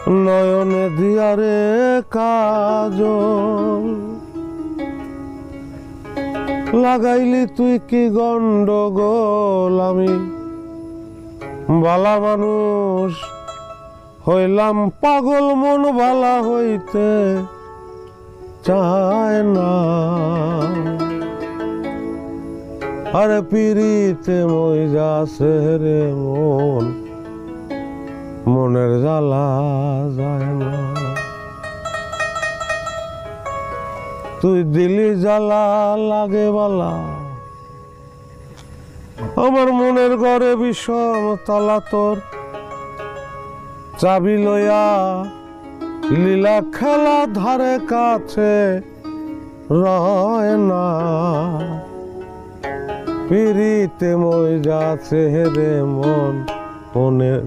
নয়নে দিয়ারে কাজল লাগাইলি তুই কি গন্ডগোল। আমি বালা মানুষ হইলাম পাগল, মন বালা হইতে চায় না। আরে পিরিতে মই যাছে রে মন, মনের জ্বালা যায় না। তুই দিলি জ্বালা লাগে বালা, আমার মনের ঘরে বিষম তালা তোর। চাবি লইয়া লীলা খেলা ধারে কাছে রয় না। পিরিতে মই যাছে রে মন, মনের